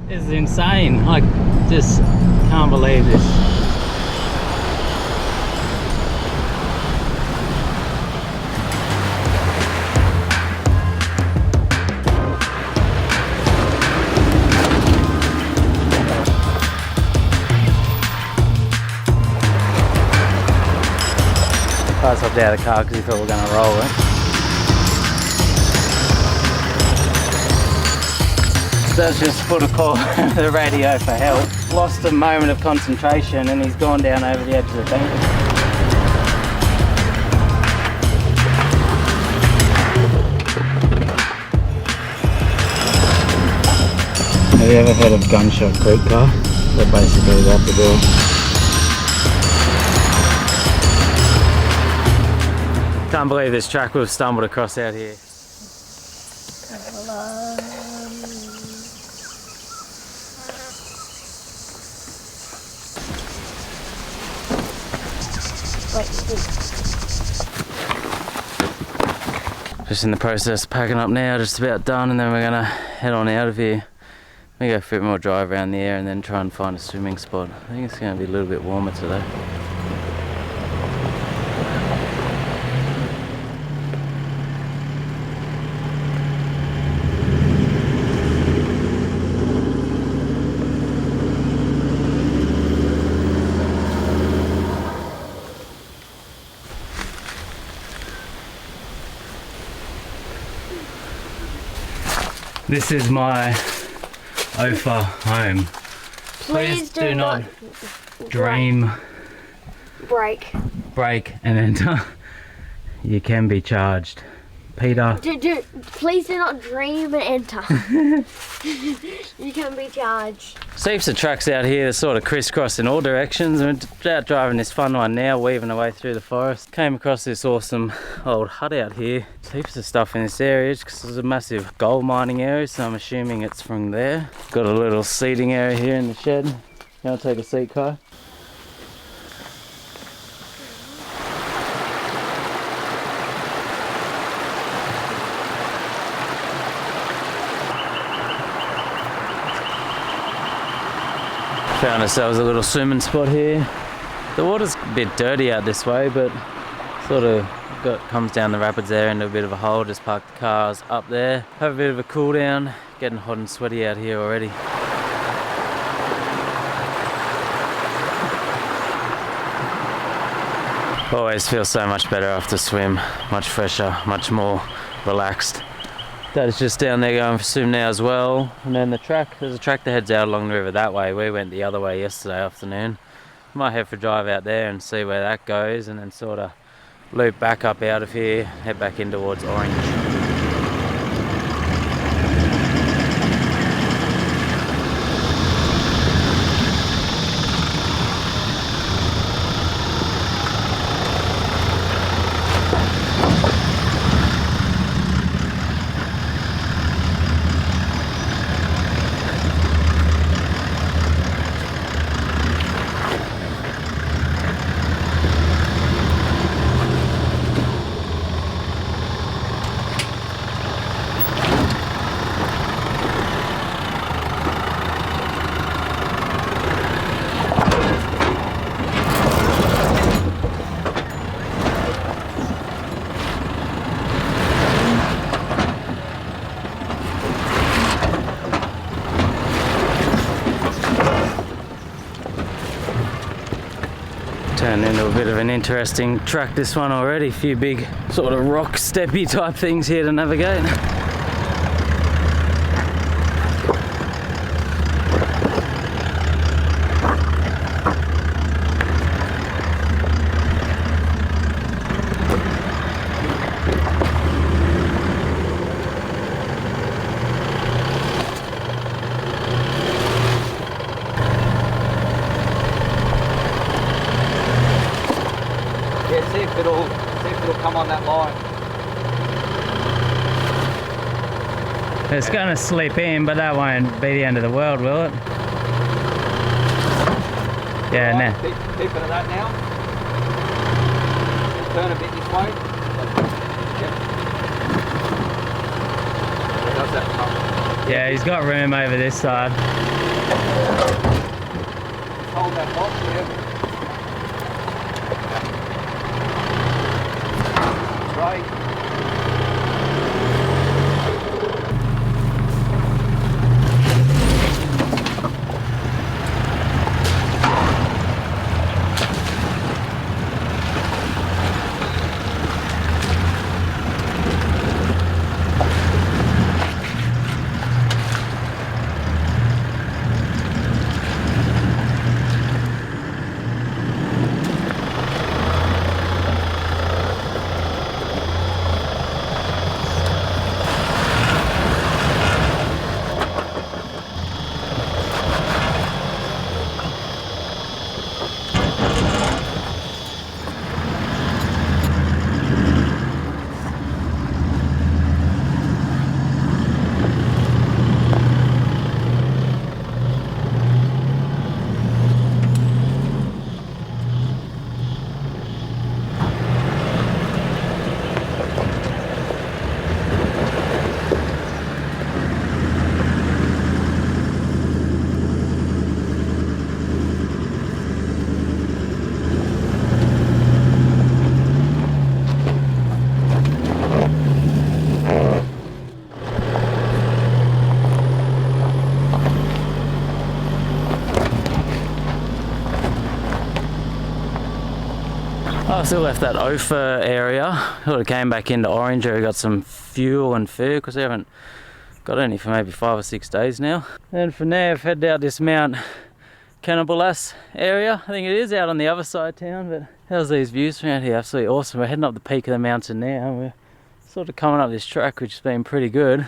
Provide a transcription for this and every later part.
This is insane. I just can't believe this. I hopped out of the car because he thought we were going to roll it. That's just put a call the radio for help. Lost a moment of concentration and he's gone down over the edge of the bank. Have you ever heard of Gunshot Creek car? They're basically that the door. Can't believe this track we've stumbled across out here. Just in the process of packing up now, just about done, and then we're gonna head on out of here. Maybe go for a bit more drive around the area and then try and find a swimming spot. I think it's gonna be a little bit warmer today. This is my Ophir home. Please do not dream, break and enter. You can be charged. Peter. Please do not dream and enter. You can be charged. Heaps of trucks out here that sort of crisscross in all directions. We're out driving this fun one now, weaving our way through the forest. Came across this awesome old hut out here. Heaps of stuff in this area because there's a massive gold mining area, so I'm assuming it's from there. Got a little seating area here in the shed. You want to take a seat, Kai? Found ourselves a little swimming spot here. The water's a bit dirty out this way, but sort of comes down the rapids there into a bit of a hole. Just parked the cars up there. Have a bit of a cool down. Getting hot and sweaty out here already. Always feels so much better after swim. Much fresher, much more relaxed. That is just down there going for swim now as well. And then the track, there's a track that heads out along the river that way. We went the other way yesterday afternoon. Might head for a drive out there and see where that goes, and then sort of loop back up out of here, head back in towards Orange. Turned into a bit of an interesting track, this one already. A few big sort of rock steppy type things here to navigate. See if it'll come on that line. It's going to slip in, but that won't be the end of the world, will it? Yeah, right, now. Keep it at that now. Turn a bit this way. Yep. How's that come? Yeah, he's got room over this side. Hold that box here. Right. I still left that Ophir area. Sort of came back into Orange area, got some fuel and food because we haven't got any for maybe 5 or 6 days now. And from there I've headed out this Mount Canobolas area. I think it is out on the other side of town, but how's these views around here? Absolutely awesome. We're heading up the peak of the mountain now. We're sort of coming up this track which has been pretty good.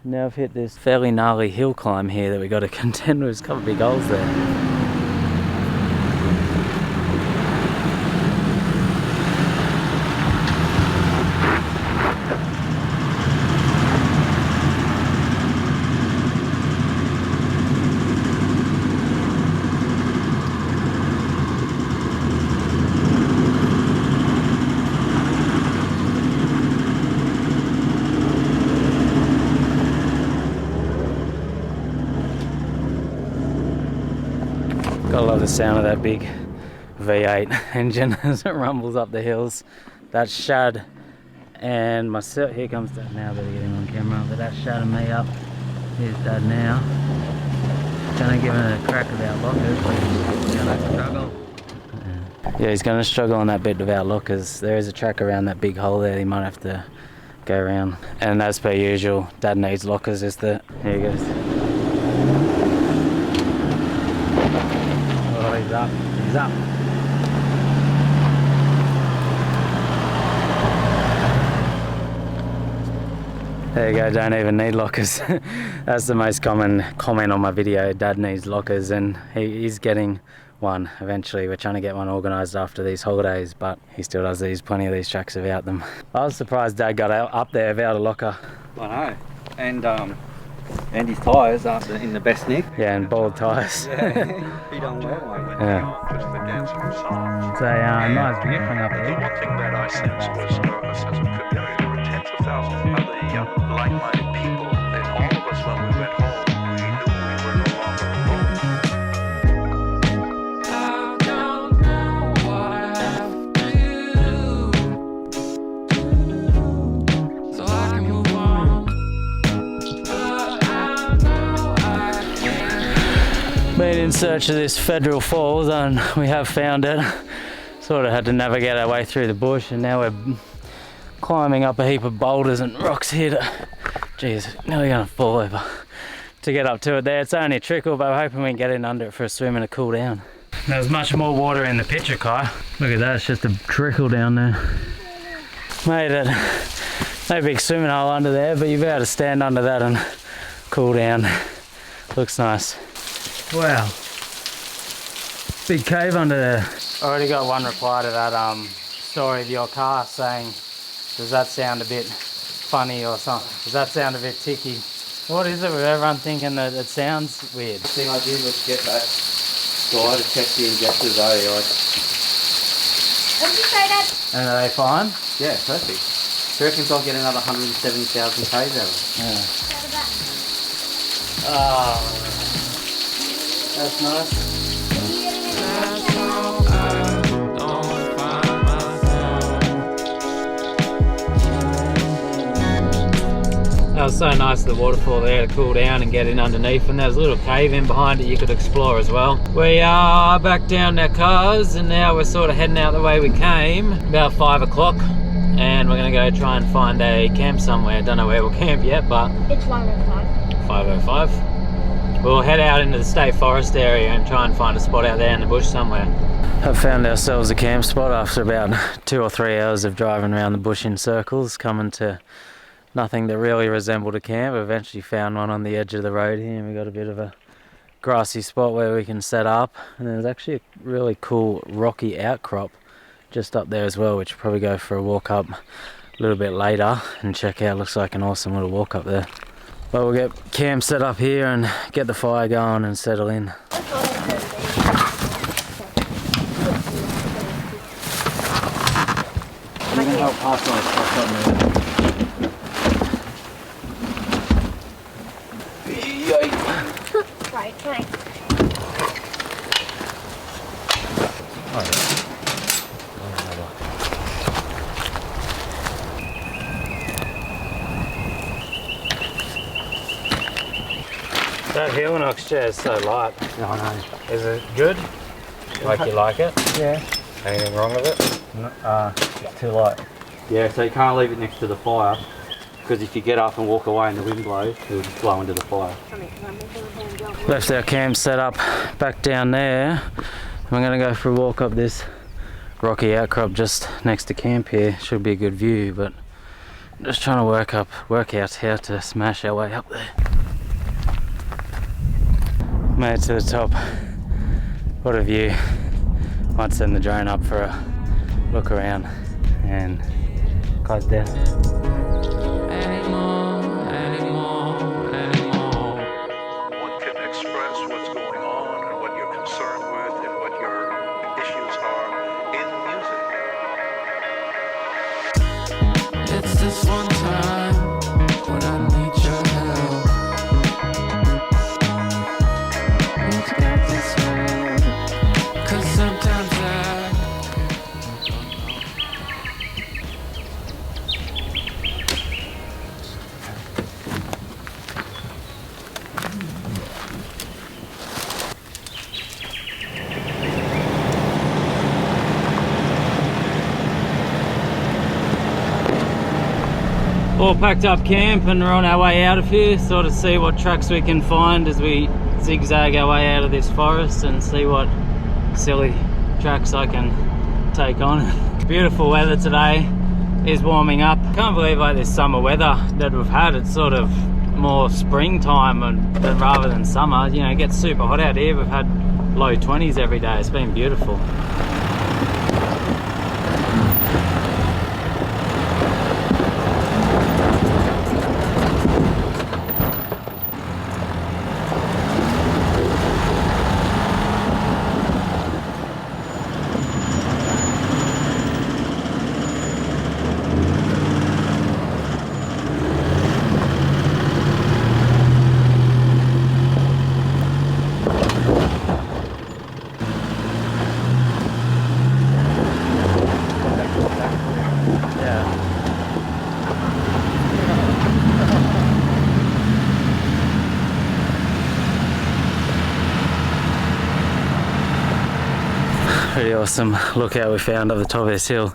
Now I've hit this fairly gnarly hill climb here that we got to contend with. There's a couple of big holes there. Gotta love the sound of that big V8 engine as it rumbles up the hills. That's Shad and myself. Here comes Dad now, better get him on camera. But that's Shad and me up. Here's Dad now. Gonna give him a crack without lockers, but he's gonna struggle. Yeah, he's gonna struggle on that bit without lockers. There is a track around that big hole there, he might have to go around. And as per usual, Dad needs lockers. Here he goes. Oh, he's up. He's up. There you go, don't even need lockers. That's the most common comment on my video. Dad needs lockers, and he's getting one eventually. We're trying to get one organised after these holidays, but he still does plenty of these tracks without them. I was surprised Dad got up there without a locker. I know. And his tyres aren't in the best nick. Yeah, and bald tyres. Yeah, he don't wear one. Yeah. It's a nice view from up here. One thing that I sensed was a sense of community. There were tens of thousands of other like-minded people, and all of us, when we went home, we knew we were no longer alone. I don't know what I have to do so I can move on. But I know I can. Been in search of this Federal Falls, and we have found it. Sort of had to navigate our way through the bush, and now we're climbing up a heap of boulders and rocks here geez, nearly gonna fall over to get up to it there. It's only a trickle, but we're hoping we can get in under it for a swim and a cool down. There's much more water in the picture, Kai. Look at that, it's just a trickle down there. Made it. No big swimming hole under there, but you'll be able to stand under that and cool down. Looks nice. Wow. Big cave under there. Already got one reply to that story of your car saying, does that sound a bit funny or something? Does that sound a bit ticky? What is it with everyone thinking that it sounds weird? The thing I did was get that guy to check the injectors, What did you say, Dad? And are they fine? Yeah, perfect. He reckons I'll get another 170,000 Ks out of it. Yeah. Ah, that's nice. That was so nice, the waterfall there, to cool down and get in underneath, and there's a little cave in behind it you could explore as well. We are back down our cars and now we're sort of heading out the way we came, about 5 o'clock, and we're going to go try and find a camp somewhere. Don't know where we'll camp yet, but It's 5:05. 5:05. We'll head out into the state forest area and try and find a spot out there in the bush somewhere. Have found ourselves a camp spot after about 2 or 3 hours of driving around the bush in circles, coming to nothing that really resembled a camp. We eventually found one on the edge of the road here, and we got a bit of a grassy spot where we can set up, and there's actually a really cool rocky outcrop just up there as well, which we'll probably go for a walk up a little bit later and check out. Looks like an awesome little walk up there. But we'll get camp set up here and get the fire going and settle in. You can help pass on the Right, thanks. That Helinox chair is so light. Yeah, I know. Is it good? Like you like it? Yeah. Anything wrong with it? It's too light. Yeah, so you can't leave it next to the fire, because if you get up and walk away and the wind blows, it'll just blow into the fire. Left our camp set up back down there. We're going to go for a walk up this rocky outcrop just next to camp here. Should be a good view, but I'm just trying to work out how to smash our way up there. Made it to the top. What a view. Might send the drone up for a look around and close down. One can express what's going on and what you're concerned with and what your issues are in music. It's this one time when I need your help. Let's get this right, 'cause sometimes All packed up camp and we're on our way out of here, sort of see what tracks we can find as we zigzag our way out of this forest and see what silly tracks I can take on. Beautiful weather today, is warming up. Can't believe like this summer weather that we've had. It's sort of more springtime rather than summer. You know, it gets super hot out here. We've had low 20s every day. It's been beautiful. Pretty awesome lookout we found up the top of this hill.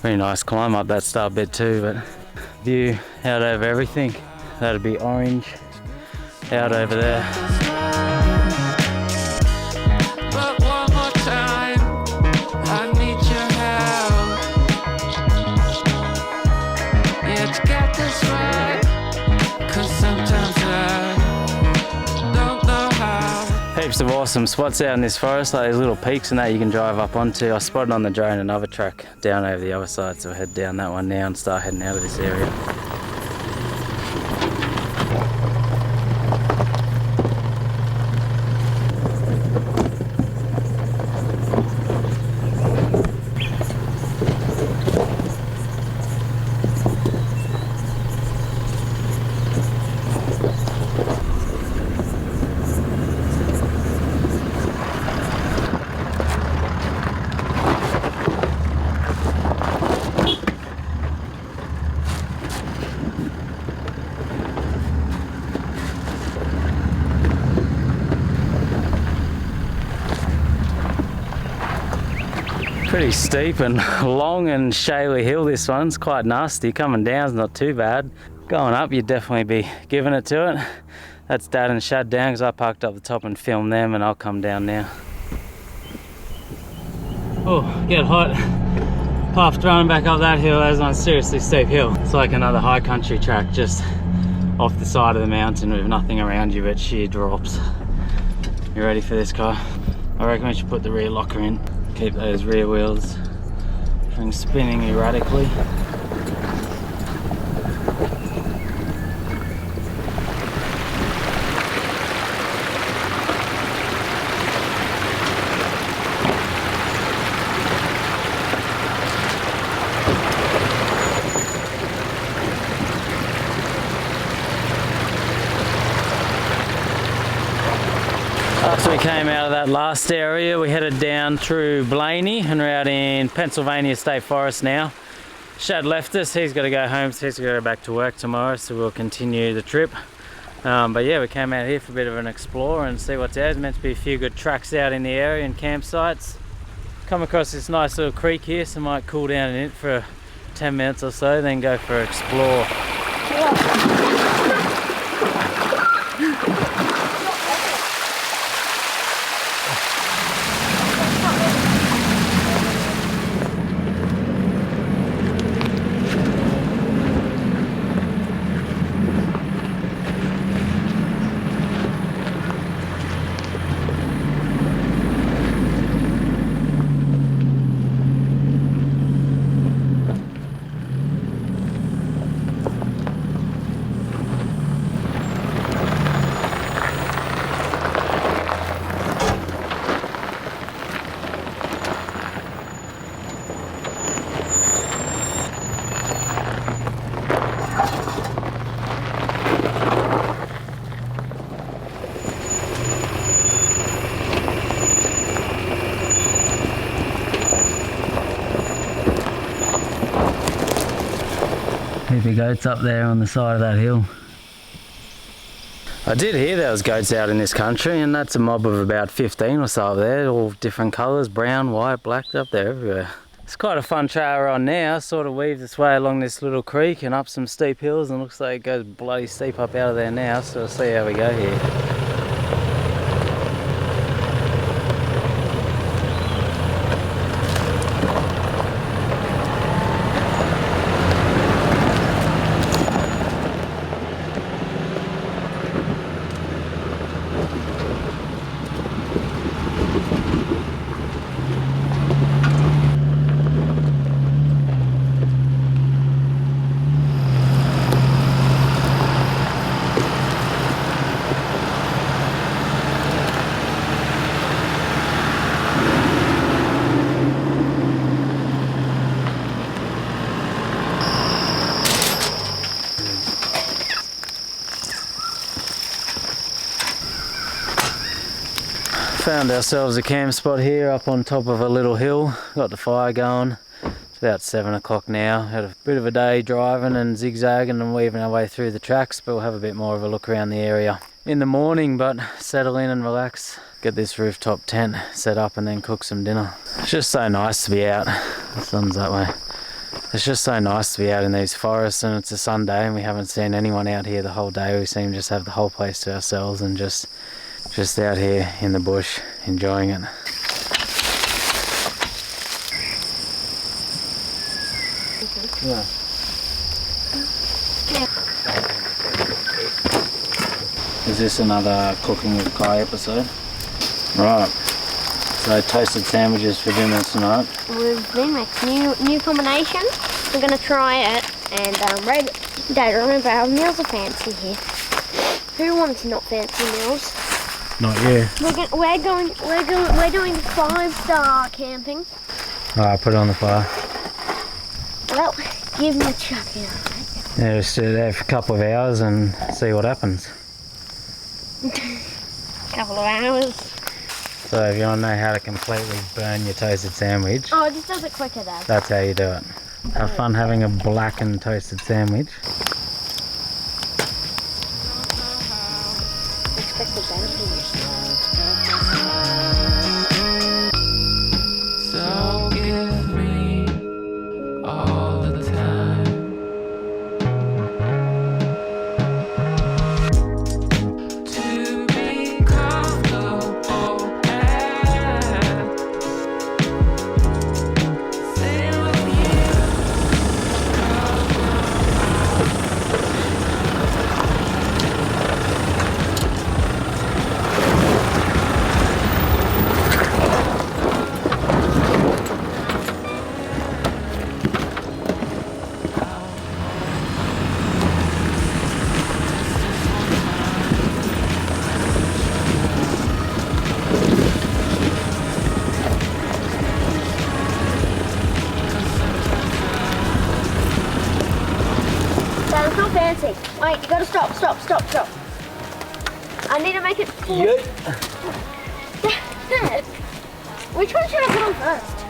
Pretty nice climb up that start bit too, but view out over everything. That'd be orange out over there. but one more time, I need your help. Yeah, to get this right, 'cause sometimes I don't know how. Heaps of awesome spots out in this forest, like these little peaks and that you can drive up onto. I spotted on the drone another track down over the other side, so we'll head down that one now and start heading out of this area. Pretty steep and long and shaly hill this one's quite nasty. Coming down's not too bad. Going up you'd definitely be giving it to it. That's Dad and Shad down because I parked up the top and filmed them, and I'll come down now. Oh, get hot. Puffed running back up that hill. That was on a seriously steep hill. It's like another high country track just off the side of the mountain with nothing around you but sheer drops. You ready for this car? I reckon we should put the rear locker in. Keep those rear wheels from spinning erratically. After we came out of that last area, we headed down through Blaney and we're out in Pennsylvania State Forest now. Shad left us, he's got to go home, so he's got to go back to work tomorrow, so we'll continue the trip. But yeah, we came out here for a bit of an explore and see what's out. There's meant to be a few good tracks out in the area and campsites. Come across this nice little creek here, so might cool down in it for 10 minutes or so, then go for an explore. Heap of goats up there on the side of that hill. I did hear there was goats out in this country, and that's a mob of about 15 or so up there, all different colours, brown, white, black, up there everywhere. It's quite a fun trail we're on now, sort of weaves its way along this little creek and up some steep hills, and looks like it goes bloody steep up out of there now, so we'll see how we go here. Found ourselves a camp spot here up on top of a little hill. Got the fire going. It's about 7 o'clock now. Had a bit of a day driving and zigzagging and weaving our way through the tracks, but we'll have a bit more of a look around the area in the morning, but settle in and relax. Get this rooftop tent set up and then cook some dinner. It's just so nice to be out. The sun's that way. It's just so nice to be out in these forests, and it's a Sunday and we haven't seen anyone out here the whole day. We seem to just have the whole place to ourselves and just out here in the bush enjoying it. Yeah. Is this another Cooking with Kai episode? Right. So toasted sandwiches for dinner tonight. We've been making new combination. We're gonna try it, and Dad, remember our meals are fancy here. Who wants not fancy meals? Not you. We're doing 5-star camping. Alright, put it on the fire. Well, give me a chuck in. Yeah, just sit there for a couple of hours and see what happens. Couple of hours. So if you want to know how to completely burn your toasted sandwich, Oh, it just does it quicker, Dad. that's how you do it. Have fun having a blackened toasted sandwich. Expect the benefit. So get fancy. Wait, you gotta stop. I need to make it full. Dad, which one should I put on first?